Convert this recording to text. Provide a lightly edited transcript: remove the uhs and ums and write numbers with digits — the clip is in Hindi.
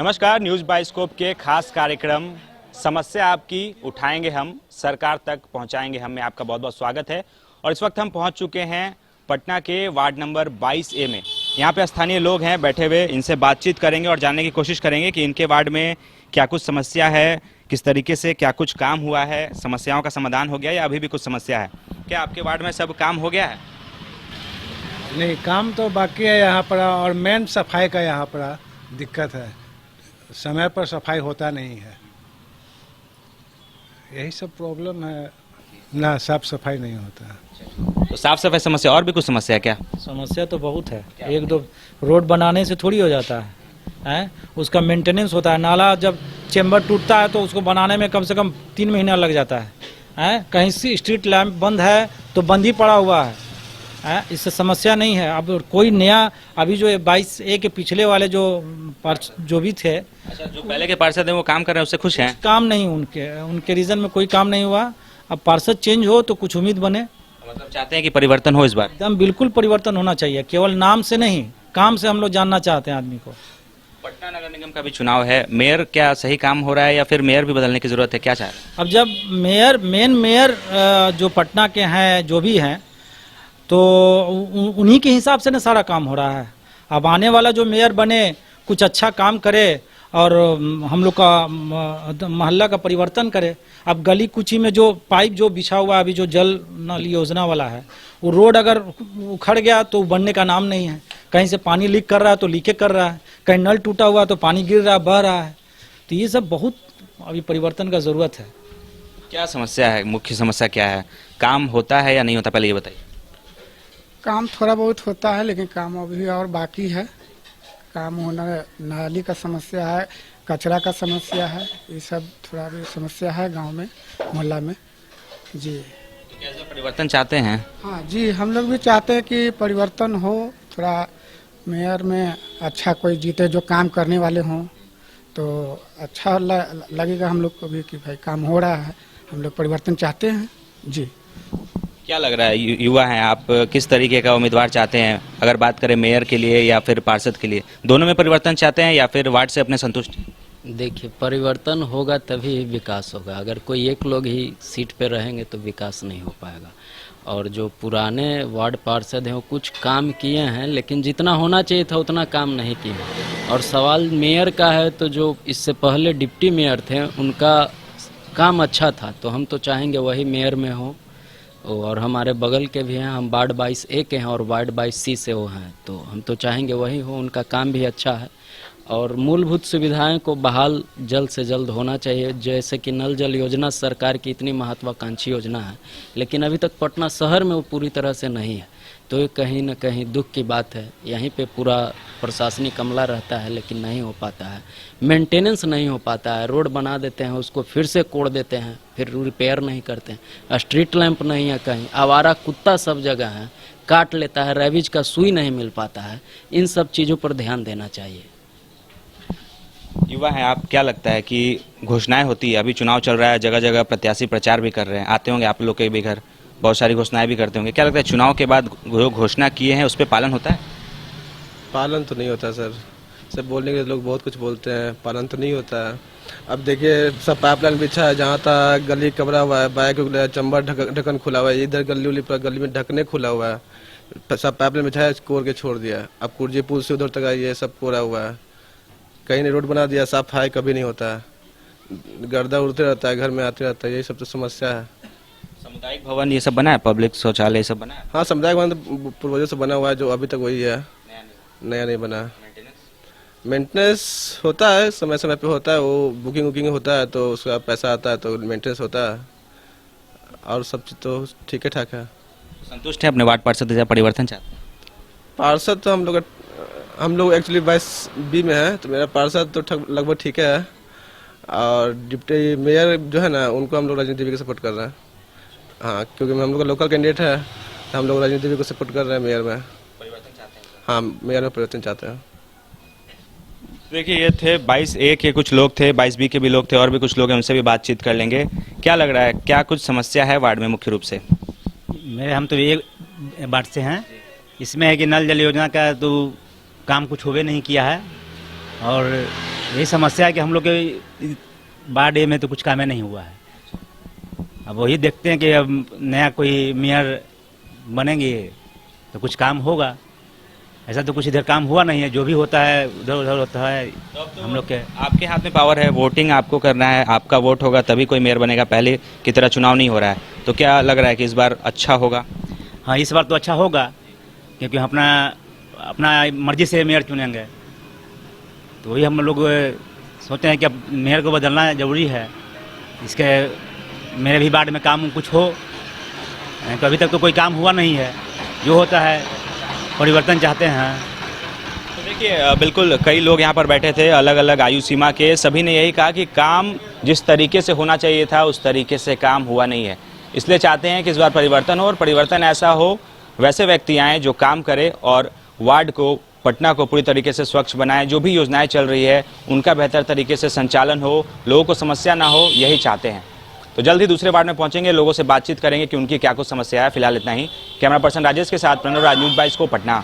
नमस्कार, न्यूज़ बाइस्कोप के खास कार्यक्रम समस्या आपकी उठाएंगे हम, सरकार तक पहुंचाएंगे हम में आपका बहुत बहुत स्वागत है। और इस वक्त हम पहुंच चुके हैं पटना के वार्ड नंबर 22A में। यहाँ पे स्थानीय लोग हैं बैठे हुए, इनसे बातचीत करेंगे और जानने की कोशिश करेंगे कि इनके वार्ड में क्या कुछ समस्या है, किस तरीके से क्या कुछ काम हुआ है, समस्याओं का समाधान हो गया या अभी भी कुछ समस्या है। क्या आपके वार्ड में सब काम हो गया है? नहीं, काम तो बाकी है यहाँ पर, और मेन सफाई का यहाँ पर दिक्कत है। समय पर सफाई होता नहीं है, यही सब प्रॉब्लम है ना, साफ सफाई नहीं होता। तो साफ सफाई समस्या और भी कुछ समस्या है क्या? समस्या तो बहुत है। एक दो रोड बनाने से थोड़ी हो जाता है, हैं? उसका मेंटेनेंस होता है। नाला जब चेम्बर टूटता है तो उसको बनाने में कम से कम 3 महीना लग जाता है, हैं? कहीं से स्ट्रीट लैंप बंद है तो बंद ही पड़ा हुआ है, हैं? इससे समस्या नहीं है। अब कोई नया अभी जो 22A के पिछले वाले जो भी थे, अच्छा, जो पहले के पार्षद हैं वो काम कर रहे हैं, उससे खुश हैं? काम नहीं, उनके रीजन में कोई काम नहीं हुआ। अब पार्षद चेंज हो तो कुछ उम्मीद बने। मतलब चाहते हैं कि परिवर्तन हो इस बार? एकदम बिल्कुल परिवर्तन होना चाहिए, केवल नाम से नहीं, काम से हम लोग जानना चाहते हैं आदमी को। पटना नगर निगम का भी चुनाव है, मेयर क्या सही काम हो रहा है या फिर मेयर भी बदलने की जरूरत है, क्या चाह रहे हैं? अब जब मेन मेयर जो पटना के हैं, जो भी हैं, तो उन्हीं के हिसाब से ना सारा काम हो रहा है। अब आने वाला जो मेयर बने कुछ अच्छा काम करे और हम लोग का मोहल्ला का परिवर्तन करे। अब गली कुची में जो पाइप जो बिछा हुआ अभी जो जल नल योजना वाला है, वो रोड अगर उखड़ गया तो बनने का नाम नहीं है। कहीं से पानी लीक कर रहा है तो लीकेज कर रहा है, कहीं नल टूटा हुआ तो पानी गिर रहा है, बह रहा है। तो ये सब बहुत अभी परिवर्तन का ज़रूरत है। क्या समस्या है, मुख्य समस्या क्या है? काम होता है या नहीं होता, पहले ये बताइए। काम थोड़ा बहुत होता है, लेकिन काम अभी और बाकी है। काम होना, नाली का समस्या है, कचरा का समस्या है, ये सब थोड़ा भी समस्या है गांव में, मोहल्ला में जी। कैसा परिवर्तन चाहते हैं? हाँ जी, हम लोग भी चाहते हैं कि परिवर्तन हो, थोड़ा मेयर में अच्छा कोई जीते जो काम करने वाले हों, तो अच्छा लगेगा हम लोग को भी कि भाई काम हो रहा है। हम लोग परिवर्तन चाहते हैं जी। क्या लग रहा है, युवा हैं आप, किस तरीके का उम्मीदवार चाहते हैं? अगर बात करें मेयर के लिए या फिर पार्षद के लिए, दोनों में परिवर्तन चाहते हैं या फिर वार्ड से अपने संतुष्ट? देखिए, परिवर्तन होगा तभी विकास होगा। अगर कोई एक लोग ही सीट पे रहेंगे तो विकास नहीं हो पाएगा। और जो पुराने वार्ड पार्षद हैं वो कुछ काम किए हैं, लेकिन जितना होना चाहिए था उतना काम नहीं किए। और सवाल मेयर का है, तो जो इससे पहले डिप्टी मेयर थे उनका काम अच्छा था, तो हम तो चाहेंगे वही मेयर में हो। और हमारे बगल के भी हैं, हम वार्ड 22A के हैं और वार्ड 22C से वो हैं, तो हम तो चाहेंगे वही हो। उनका काम भी अच्छा है और मूलभूत सुविधाएं को बहाल जल्द से जल्द होना चाहिए। जैसे कि नल जल योजना सरकार की इतनी महत्वाकांक्षी योजना है, लेकिन अभी तक पटना शहर में वो पूरी तरह से नहीं है, तो ये कहीं ना कहीं दुख की बात है। यहीं पे पूरा प्रशासनिक अमला रहता है लेकिन नहीं हो पाता है, मेंटेनेंस नहीं हो पाता है। रोड बना देते हैं, उसको फिर से कोड़ देते हैं, फिर रिपेयर नहीं करते हैं। स्ट्रीट लैंप नहीं है, कहीं आवारा कुत्ता सब जगह है, काट लेता है, रेबीज का सुई नहीं मिल पाता है। इन सब चीज़ों पर ध्यान देना चाहिए। युवा हैं आप, क्या लगता है कि घोषणाएं होती है, अभी चुनाव चल रहा है, जगह जगह प्रत्याशी प्रचार भी कर रहे हैं, आते होंगे आप लोग के भी घर, बहुत सारी घोषणाएं भी करते होंगे, क्या लगता है चुनाव के बाद जो घोषणा किए हैं उस पर पालन होता है? पालन तो नहीं होता सर, सब बोलने के लोग बहुत कुछ बोलते हैं, पालन तो नहीं होता है। अब देखिए, सब पाइपलाइन बिछा है, जहाँ तक गली कमरा हुआ है, बाइक चंबर ढक्कन खुला हुआ है, इधर गली उली पर गली में ढकने खुला हुआ है, सब पाइपलाइन बिछा है, कोर के छोड़ दिया। अब कुर्जी पुल से उधर तक ये सब कोरा हुआ है, कहीं ने रोड बना दिया, सफाई कभी नहीं होता है, गर्दा उड़ते रहता है, घर में आते रहता है, यही सब तो समस्या है। सामुदायिक भवन ये सब बना है, पब्लिक शौचालय ये सब बना है? हाँ, सामुदायिक भवन तो पूर्वजों से बना हुआ है, जो अभी तक वही है, नया नहीं बना। मेंटेनेंस होता है, समय समय पे होता है, वो बुकिंग होता है तो उसका पैसा आता है तो मेंटेनेंस होता है, और सब चीज़ तो ठीक है ठाक है। संतुष्ट है अपने वार्ड पार्षद से, परिवर्तन चाहते हैं? पार्षद तो हम लोग एक्चुअली 22B में है, तो मेरा पार्षद तो लगभग ठीक है। और डिप्टी मेयर जो है ना, उनको हम लोग राजनीति को सपोर्ट कर रहे हैं। हाँ, क्योंकि हम लोग का लोकल कैंडिडेट है, तो हम लोग राजनीति को सपोर्ट कर रहे हैं। मेयर में परिवर्तन चाहते हैं? हाँ, मेयर में परिवर्तन चाहते हैं। देखिए, ये थे 22A के कुछ लोग थे, 22B के भी लोग थे और भी कुछ लोग हैं, उनसे भी बातचीत कर लेंगे। क्या लग रहा है, क्या कुछ समस्या है वार्ड में मुख्य रूप से? हम तो ये वार्ड से हैं, इसमें है कि नल जल योजना का तो काम कुछ होवे नहीं किया है, और यही समस्या है कि हम लोग के वार्ड ए में तो कुछ काम ही नहीं हुआ है। अब वही देखते हैं कि अब नया कोई मेयर बनेंगे तो कुछ काम होगा। ऐसा तो कुछ इधर काम हुआ नहीं है, जो भी होता है उधर उधर होता है हम लोग के। आपके हाथ में पावर है, वोटिंग आपको करना है, आपका वोट होगा तभी कोई मेयर बनेगा, पहले की तरह चुनाव नहीं हो रहा है। तो क्या लग रहा है कि इस बार अच्छा होगा? हाँ, इस बार तो अच्छा होगा क्योंकि हम अपना मर्जी से मेयर चुनेंगे। तो वही हम लोग सोचते हैं कि अब मेयर को बदलना ज़रूरी है। इसके मेरे भी वार्ड में काम कुछ हो, तो अभी तक तो कोई काम हुआ नहीं है। जो होता है परिवर्तन चाहते हैं। तो देखिए बिल्कुल कई लोग यहाँ पर बैठे थे, अलग अलग आयु सीमा के, सभी ने यही कहा कि काम जिस तरीके से होना चाहिए था उस तरीके से काम हुआ नहीं है। इसलिए चाहते हैं कि इस बार परिवर्तन हो और परिवर्तन ऐसा हो, वैसे व्यक्ति आएँ जो काम करे और वार्ड को, पटना को पूरी तरीके से स्वच्छ बनाए। जो भी योजनाएं चल रही है उनका बेहतर तरीके से संचालन हो, लोगों को समस्या ना हो, यही चाहते हैं। तो जल्द ही दूसरे वार्ड में पहुंचेंगे, लोगों से बातचीत करेंगे कि उनकी क्या कुछ समस्या है। फिलहाल इतना ही। कैमरा पर्सन राजेश के साथ प्रणव राज, न्यूज़ 22 को पटना।